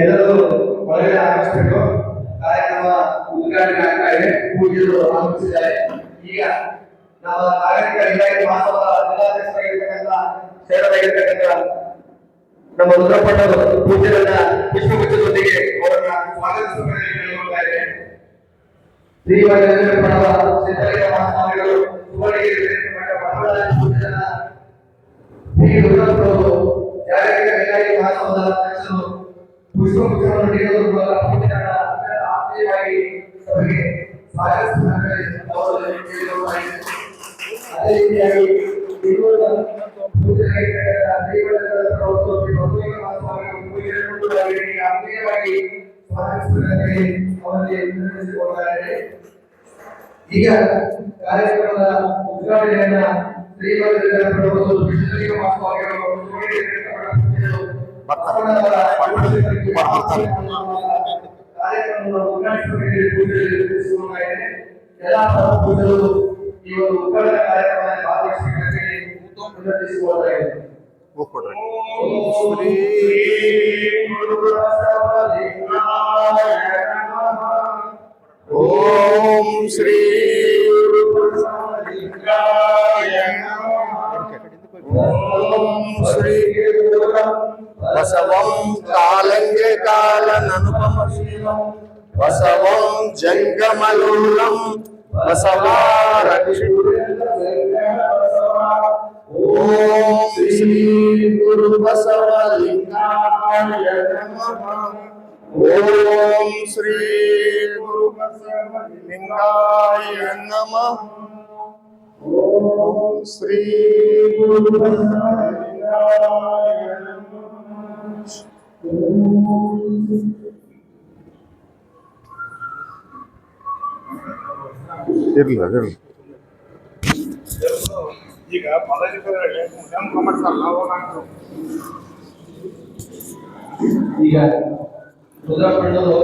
ಎಲ್ಲರೂ ಒಳಗಡೆ ಆಗಮಿಸಬೇಕು. ಕಾರ್ಯಕ್ರಮ ಉದ್ಘಾಟನೆ ಆಗ್ತಾ ಇದೆ. ಪೂಜ್ಯರು ಆಗಮಿಸಿದ್ದಾರೆ. ಈಗ ನಮ್ಮ ನಾಗರಿಕ ಇಲಾಖೆ ಮಾನವ ಜಿಲ್ಲಾಧ್ಯಕ್ಷರಾಗಿರ್ತಕ್ಕಂಥ ಸೇವರಾಗಿರ್ತಕ್ಕಂಥ ನಮ್ಮ ರುದ್ರಪ್ಪಣ್ಣವರು ಪೂಜ್ಯರನ್ನ ಪುಷ್ಪಗುಚ್ಛದೊಂದಿಗೆ ಅವರನ್ನ ಸ್ವಾಗತಿಸುತ್ತಾ ಇದೆ. ಶ್ರೀ ಸಿದ್ಧಲಿಂಗ ಮಹಾಸ್ವಾಮಿಗಳು ಸುವರ್ಣಗಿರಿ ಪೂಜ್ಯರನ್ನ ಶ್ರೀ ರುದ್ರಪ್ಪನವರು ಜಾಗತಿಕ ಇಲಾಖೆ ಮಹಾಸಭಾದ ಅಧ್ಯಕ್ಷರು ಪುಷ್ಪಗುಚ್ಛವನ್ನು ನೀಡುವುದರ ಮೂಲಕ ಪೂಜ್ಯರನ್ನ ಆತ್ಮೀಯವಾಗಿ ಸಭೆಗೆ ಸ್ವಾಗತಿಸುತ್ತಾರೆ. ಅದೇ ರೀತಿಯಾಗಿ ಈಗ ಕಾರ್ಯಕ್ರಮದ ಉದ್ಘಾಟನೆಯನ್ನ ಎಲ್ಲ ಪೂಜರು ಈ ಒಂದು ಉದ್ಘಾಟನಾ ಕಾರ್ಯಕ್ರಮದಲ್ಲಿ ಭಾಗವಹಿಸಬೇಕಂತ ವಿನಂತಿಸಿಕೊಳ್ತಾ ಇದ್ದೇನೆ. ಓಂ ಶ್ರೀ ಬಸವಲಿಂಗಾಯ ನಮಃ. ಓಂ ಶ್ರೀ ಬಸವಂ ಕಾಲಂಗೆ ಕಾಲನನುಪಮಶೀಲಂ ಬಸವಂ ಜಂಗಮಲೂಲಂ ಬಸವಾರಕ್ಷಿ. ಓಂ ಶ್ರೀ ಗುರು ಬಸವಲಿಂಗಾಯ ನಮಃ. ಓಂ ಶ್ರೀ ಗುರು ಬಸವಲಿಂಗಾಯ ನಮಃ. ಓಂ ಶ್ರೀ ಗುರು ಬಸವಲಿಂಗಾಯ ನಮಃ. ಇರ್ಲಿ ಈಗ ಈಗ ರುದ್ರಪ್ಪಣ್ಣವರು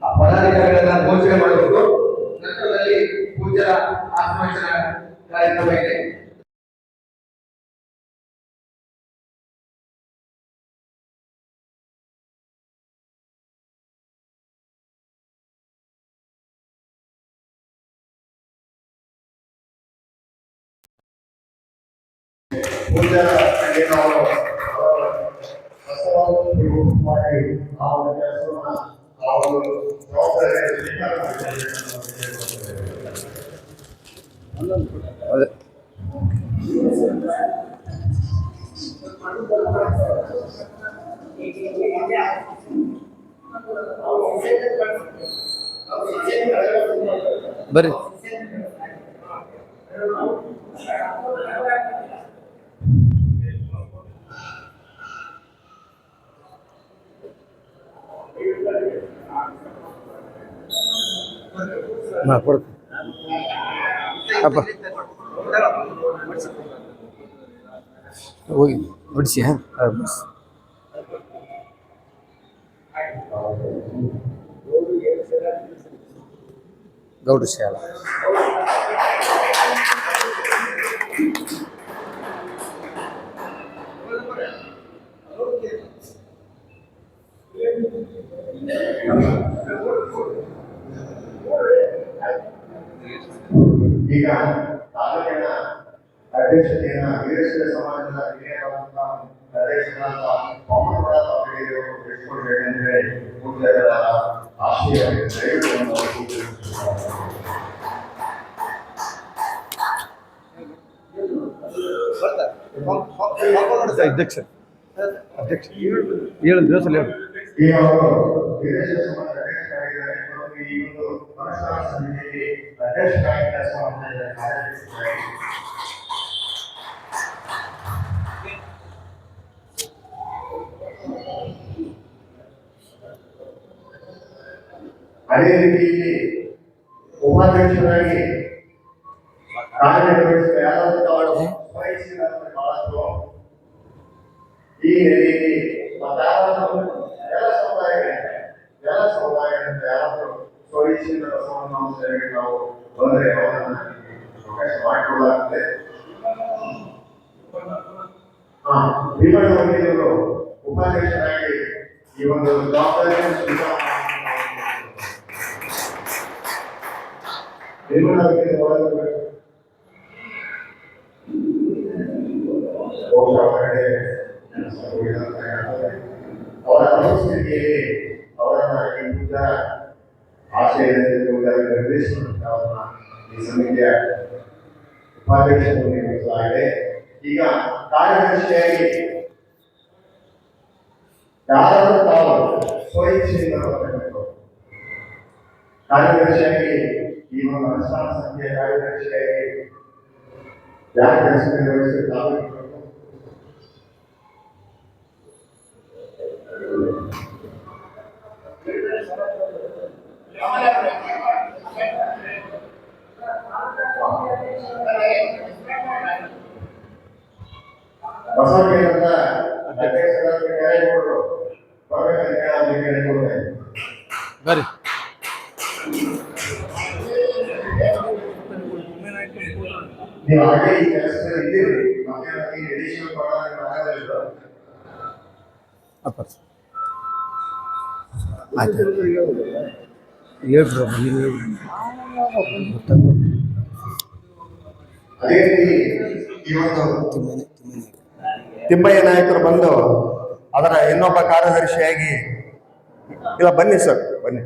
ಆ ಪದಾಧಿಕಾರಿಗಳನ್ನ ಘೋಷಣೆ ಮಾಡಬೇಕು. ನಂತರದಲ್ಲಿ ಪೂಜ್ಯರ ಆತ್ಮವಚನ ಕಾರ್ಯಕ್ರಮ ಇದೆ. ಪೂಜ್ಯರ ಬರ್ರಿ. ಅಪ್ಪ ಹೋಗಿ ಬಿಡಿಸಿ. ಗೌಡ್ರ ಶಾಲ ಈಗ ತಾಲೂಕಿನ ಅಧ್ಯಕ್ಷತೆಯನ್ನ ವೀರಶೈವ ಸಮಾಜದ ಹಿರಿಯರಾದಂತ ಅಧ್ಯಕ್ಷರಾದ ಪವನಗೌಡ ಅವರಿಗೆ ಬೆಳೆಸಿಕೊಡ್ಬೇಕು ಅಂತ ಹೇಳಿ ಪೂಜ್ಯರ ಆಶಯ ಅಧ್ಯಕ್ಷ ಅಧ್ಯಕ್ಷ ಹೇಳು ದಿವಸ ಹೇಳು. ಈ ಅವರು ವೀರಶೈವ ಸಮಾಜದ ಅಧ್ಯಕ್ಷರಾಗಿದ್ದಾರೆ. ಈ ಒಂದು ಅನುಷ್ಠಾನ ಸಮಿತಿಯಲ್ಲಿ ಅಧ್ಯಕ್ಷರಾಗಿ ಕೆಲಸ ಮಾಡ್ತಾ ಇದ್ದಾರೆ. ಅದೇ ರೀತಿಯಲ್ಲಿ ಉಪಾಧ್ಯಕ್ಷರಾಗಿ ಕಾರ್ಯನಿರ್ವಹಿಸಿದ ಯಾರಾದರೂ ಬಹಳಷ್ಟು ಈ ನೆಲೆಯಲ್ಲಿ ಎಲ್ಲ ಸಮುದಾಯಗಳಿಂದ ಯಾರಾದರೂ ಸ್ವಯಂಸೇವಕ ಬಸವಣ್ಣ ಸೇವೆಗೆ ನಾವು ಬಂದರೆ ಅವರನ್ನು ಅವಕಾಶ ಮಾಡಿಕೊಳ್ಳಲಾಗುತ್ತೆ. ಭೀಮಣ್ಣ ವಕೀಲರು ಉಪಾಧ್ಯಕ್ಷರಾಗಿ ಈ ಒಂದು ಜವಾಬ್ದಾರಿಯನ್ನು ಸ್ವೀಕಾರ ಭೀಮಣ್ಣ ವಕೀಲರು ಅವರ ಅನುಸ್ಥಿತಿಯಲ್ಲಿ ಅವರನ್ನ ಈ ಪೂಜ ಆಶಯದಂತೆ ನಿರ್ದೇಶನ ಅವರನ್ನ ಈ ಸಮಿತಿಯ ಉಪಾಧ್ಯಕ್ಷರು ನೇಮಿಸಲಾಗಿದೆ. ಈಗ ಕಾರ್ಯದರ್ಶಿಯಾಗಿ ಯಾರಾದರೂ ತಾವು ಸ್ವಇಚ್ಛೆಯಿಂದ ಬರಬೇಕು. ಕಾರ್ಯದರ್ಶಿಯಾಗಿ ಈ ಒಂದು ಅನುಷ್ಠಾನ ಸಮಿತಿಯ ಕಾರ್ಯದರ್ಶಿಯಾಗಿ ಯಾರು ಕೆಲಸ ನಿರ್ವಹಿಸುತ್ತಾರೆ ಬಸವಣ್ಣನ ಅಧ್ಯಕ್ಷರಾದ ಕಾರ್ಯಕರ್ತರು ಬರ್ರಿ. ನೀವು ಹಾಗೆ ಈ ಕೆಲಸದಲ್ಲಿ ಇದ್ದೀರಿ. ಈ ಎಡಿಷನ್ ಮಾಡೋದಿಲ್ಲ. ಆಯ್ತು ಅದೇ ರೀತಿ ಇವತ್ತು ತಿಮ್ಮಯ್ಯ ನಾಯಕರು ಬಂದು ಅದರ ಇನ್ನೊಬ್ಬ ಕಾರ್ಯದರ್ಶಿಯಾಗಿ ಇಲ್ಲ ಬನ್ನಿ ಸರ್ ಬನ್ನಿ.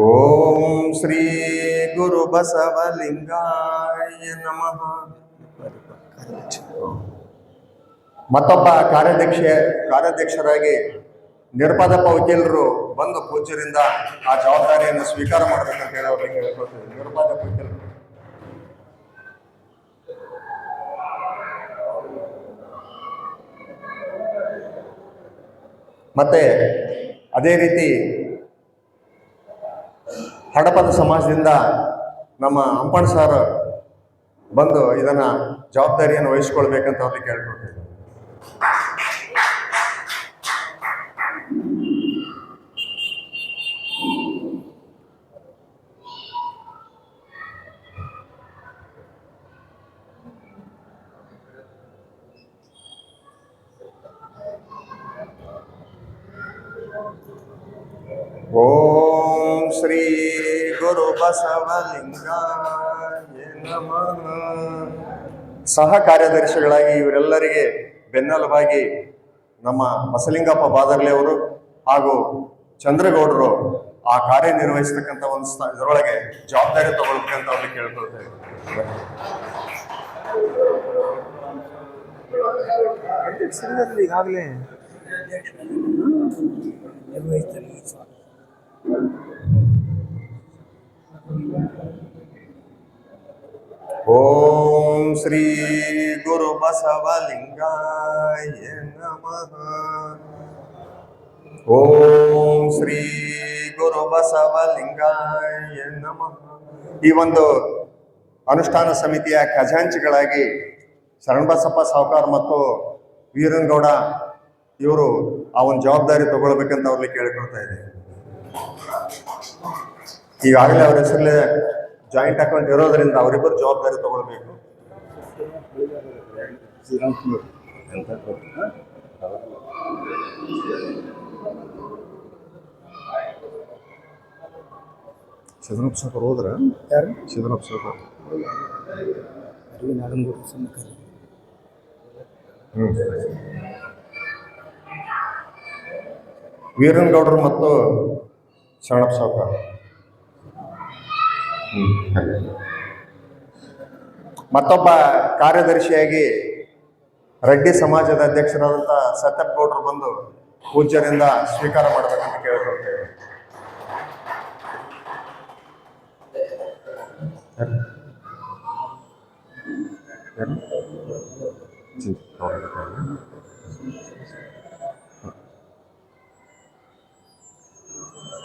ಓಂ ಶ್ರೀ ಗುರು ಬಸವಲಿಂಗಾಯ ನಮಃ. ಮತ್ತೊಬ್ಬ ಕಾರ್ಯಾಧ್ಯಕ್ಷರಾಗಿ ನಿರ್ಪಾದಪ್ಪ ವಕೀಲರು ಬಂದು ಪೂಜ್ಯರಿಂದ ಆ ಜವಾಬ್ದಾರಿಯನ್ನು ಸ್ವೀಕಾರ ಮಾಡಬೇಕಂತ ಹೇಳಿ ಅವರಿಗೆ ಹೇಳ್ಕೊಳ್ತೀವಿ. ನಿರ್ಪಾದಪ್ಪ ವಕೀಲರು ಮತ್ತೆ ಅದೇ ರೀತಿ ಹಡಪದ ಸಮಾಜದಿಂದ ನಮ್ಮ ಅಂಪಣ ಸರ್ ಬಂದು ಇದನ್ನ ಜವಾಬ್ದಾರಿಯನ್ನು ವಹಿಸ್ಕೊಳ್ಬೇಕಂತ ಅವ್ರಿಗೆ ಕೇಳ್ಕೊಳ್ತೀವಿ. ಓಂ ಶ್ರೀ ಗುರು ಬಸವಲಿಂಗಾಯ ನಮಃ. ಸಹ ಕಾರ್ಯದರ್ಶಿಗಳಾಗಿ ಇವರೆಲ್ಲರಿಗೆ ಬೆನ್ನೆಲುಬಾಗಿ ನಮ್ಮ ಬಸಲಿಂಗಪ್ಪ ಬಾದರ್ಲಿ ಅವರು ಹಾಗೂ ಚಂದ್ರಗೌಡರು ಆ ಕಾರ್ಯನಿರ್ವಹಿಸ್ತಕ್ಕಂಥ ಒಂದು ಇದರೊಳಗೆ ಜವಾಬ್ದಾರಿ ತಗೊಳ್ಬೇಕಂತ ಅವ್ರಿಗೆ ಕೇಳ್ಕೊಳ್ತೇವೆ. ಈಗಾಗಲೇ ಓಂ ಶ್ರೀ ಗುರು ಬಸವಲಿಂಗಾಯ ನಮಃ. ಓಂ ಶ್ರೀ ಗುರು ಬಸವಲಿಂಗಾಯ ನಮಃ. ಈ ಒಂದು ಅನುಷ್ಠಾನ ಸಮಿತಿಯ ಖಜಾಂಚಿಗಳಾಗಿ ಶರಣಬಸಪ್ಪ ಸಾವ್ಕಾರ್ ಮತ್ತು ವೀರನಗೌಡ ಇವರು ಆ ಒಂದು ಜವಾಬ್ದಾರಿ ತಗೊಳ್ಬೇಕಂತ ಅವ್ರಿಗೆ ಕೇಳ್ಕೊಳ್ತಾ ಇದ್ದೀವಿ. ಈಗಾಗಲೇ ಅವರ ಹೆಸರಲ್ಲೇ ಜಾಯಿಂಟ್ ಅಕೌಂಟ್ ಇರೋದರಿಂದ ಅವರಿಬ್ಬರು ಜವಾಬ್ದಾರಿ ತಗೊಳ್ಬೇಕು. ಸಿದ್ದನಪ್ಪ ಸಾಕರ್ ಹೋದ್ರ ಯಾರು? ಸಿದ್ದನಪ್ಪ ಸಾಕರ್ ವೀರನಗೌಡರು ಮತ್ತು ಶರಣಪ್ಪ ಸಾಕರ್. ಮತ್ತೊಬ್ಬ ಕಾರ್ಯದರ್ಶಿಯಾಗಿ ರೆಡ್ಡಿ ಸಮಾಜದ ಅಧ್ಯಕ್ಷರಾದಂಥ ಸತ್ಯಪ್ಪ ಗೌಡರು ಬಂದು ಪೂಜ್ಯರಿಂದ ಸ್ವೀಕಾರ ಮಾಡಬೇಕಂತ ಕೇಳ್ಕೊಳ್ತೇವೆ.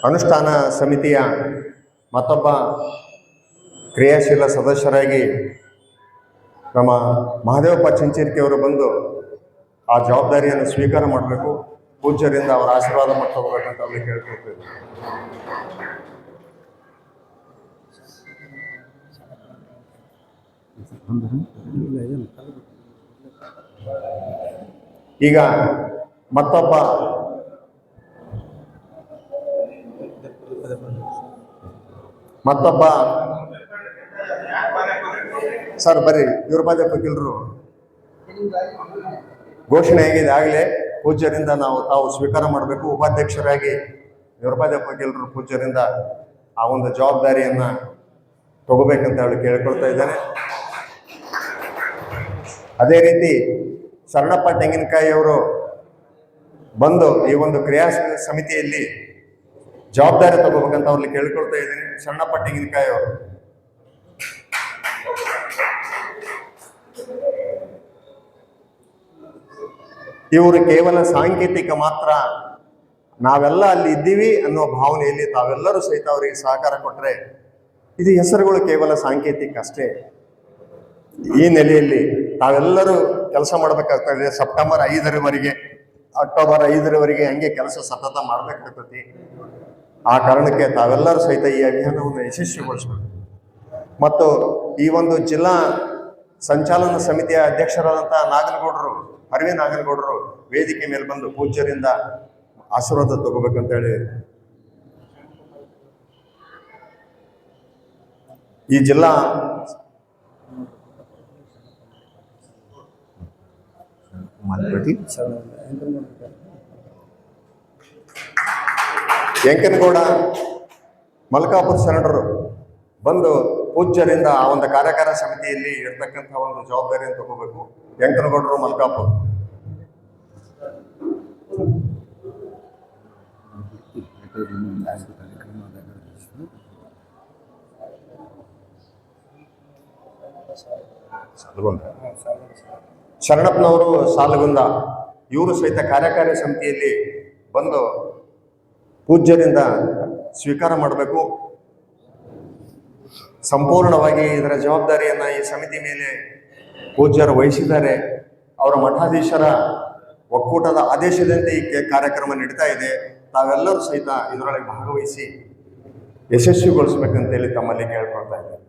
ಅನುಷ್ಠಾನ ಸಮಿತಿಯ ಮತ್ತೊಬ್ಬ ಕ್ರಿಯಾಶೀಲ ಸದಸ್ಯರಾಗಿ ನಮ್ಮ ಮಹದೇವಪ್ಪ ಚಿಂಚಿರ್ಕಿ ಅವರು ಬಂದು ಆ ಜವಾಬ್ದಾರಿಯನ್ನು ಸ್ವೀಕಾರ ಮಾಡಬೇಕು, ಪೂಜ್ಯರಿಂದ ಅವರ ಆಶೀರ್ವಾದ ಮಾಡ್ಕೋಬೇಕಂತ ಅವ್ರಿಗೆ ಕೇಳ್ಕೊಳ್ತೇವೆ. ಈಗ ಮತ್ತೊಬ್ಬ ಸರ್ ಬರ್ರಿ, ಯುವರಾಜ ವಕೀಲರು ಘೋಷಣೆ ಆಗಿದೆ ಆಗಲೇ, ಪೂಜ್ಯರಿಂದ ತಾವು ಸ್ವೀಕಾರ ಮಾಡಬೇಕು. ಉಪಾಧ್ಯಕ್ಷರಾಗಿ ಯುವರಾಜ ವಕೀಲರು ಪೂಜ್ಯರಿಂದ ಆ ಒಂದು ಜವಾಬ್ದಾರಿಯನ್ನ ತಗೋಬೇಕಂತ ಹೇಳಿ ಕೇಳ್ಕೊಳ್ತಾ ಇದ್ದೇನೆ. ಅದೇ ರೀತಿ ಶರಣಪ್ಪ ತೆಂಗಿನಕಾಯಿ ಅವರು ಬಂದು ಈ ಒಂದು ಕ್ರಿಯಾ ಸಮಿತಿಯಲ್ಲಿ ಜವಾಬ್ದಾರಿ ತಗೋಬೇಕಂತ ಅವ್ರಲ್ಲಿ ಕೇಳ್ಕೊಳ್ತಾ ಇದ್ದೀನಿ. ಶರಣಪ್ಪ ತೆಂಗಿನಕಾಯಿ ಅವರು ಇವರು ಕೇವಲ ಸಾಂಕೇತಿಕ ಮಾತ್ರ, ನಾವೆಲ್ಲ ಅಲ್ಲಿ ಇದ್ದೀವಿ ಅನ್ನೋ ಭಾವನೆಯಲ್ಲಿ ತಾವೆಲ್ಲರೂ ಸಹಿತ ಅವರಿಗೆ ಸಹಕಾರ ಕೊಟ್ಟರೆ ಇದು ಹೆಸರುಗಳು ಕೇವಲ ಸಾಂಕೇತಿಕ ಅಷ್ಟೇ. ಈ ನೆಲೆಯಲ್ಲಿ ತಾವೆಲ್ಲರೂ ಕೆಲಸ ಮಾಡಬೇಕಾಗ್ತದೆ. ಸೆಪ್ಟೆಂಬರ್ 5ರವರೆಗೆ, ಅಕ್ಟೋಬರ್ 5ರವರೆಗೆ ಹಂಗೆ ಕೆಲಸ ಸತತ ಮಾಡಬೇಕಾಗ್ತದೆ. ಆ ಕಾರಣಕ್ಕೆ ತಾವೆಲ್ಲರೂ ಸಹಿತ ಈ ಅಭಿಯಾನವನ್ನು ಯಶಸ್ವಿಗೊಳಿಸಬೇಕು. ಮತ್ತು ಈ ಒಂದು ಜಿಲ್ಲಾ ಸಂಚಾಲನ ಸಮಿತಿಯ ಅಧ್ಯಕ್ಷರಾದಂಥ ನಾಗನಗೌಡರು, ಹರವಿ ನಾಗನಗೌಡರು ವೇದಿಕೆ ಮೇಲೆ ಬಂದು ಪೂಜ್ಯರಿಂದ ಆಶೀರ್ವಾದ ತಗೋಬೇಕಂತೇಳಿ ಈ ಜಿಲ್ಲಾ ಯಂಕನಗೌಡ ಮಲ್ಕಾಪುರ ಶರಣರು ಬಂದು ಪೂಜ್ಯರಿಂದ ಆ ಒಂದು ಕಾರ್ಯಕಾರ ಸಮಿತಿಯಲ್ಲಿ ಇರ್ತಕ್ಕಂಥ ಒಂದು ಜವಾಬ್ದಾರಿಯನ್ನು ತಗೋಬೇಕು. ಯಂಕನಗೌಡರು ಮಲ್ಕಾಪುರ. ಶರಣಪ್ಪನವರು ಸಾಲಗುಂದ, ಇವರು ಸಹಿತ ಕಾರ್ಯಕಾರಿ ಸಮಿತಿಯಲ್ಲಿ ಬಂದು ಪೂಜ್ಯರಿಂದ ಸ್ವೀಕಾರ ಮಾಡಬೇಕು. ಸಂಪೂರ್ಣವಾಗಿ ಇದರ ಜವಾಬ್ದಾರಿಯನ್ನ ಈ ಸಮಿತಿ ಮೇಲೆ ಪೂಜ್ಯರು ವಹಿಸಿದ್ದಾರೆ. ಅವರ ಮಠಾಧೀಶರ ಒಕ್ಕೂಟದ ಆದೇಶದಂತೆ ಈ ಕಾರ್ಯಕ್ರಮ ನಡೀತಾ ಇದೆ. ತಾವೆಲ್ಲರೂ ಸಹಿತ ಇದರೊಳಗೆ ಭಾಗವಹಿಸಿ ಯಶಸ್ವಿಗೊಳಿಸ್ಬೇಕಂತೇಳಿ ತಮ್ಮಲ್ಲಿ ಕೇಳ್ಕೊಳ್ತಾ ಇದ್ದಾರೆ.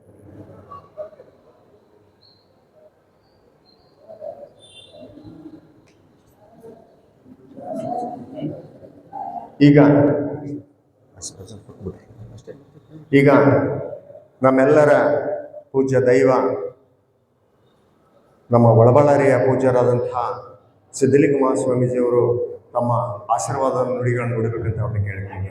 ಈಗ ನಮ್ಮೆಲ್ಲರ ಪೂಜ್ಯ ದೈವ, ನಮ್ಮ ಒಳಬಳ್ಳಾರಿಯ ಪೂಜ್ಯರಾದಂತಹ ಸಿದ್ಧಲಿಂಗ ಮಹಾಸ್ವಾಮೀಜಿಯವರು ತಮ್ಮ ಆಶೀರ್ವಾದ ನುಡಿಗಳನ್ನು ನುಡಿಬೇಕಂತ ಅವ್ರನ್ನ ಕೇಳಿದ್ದೀನಿ.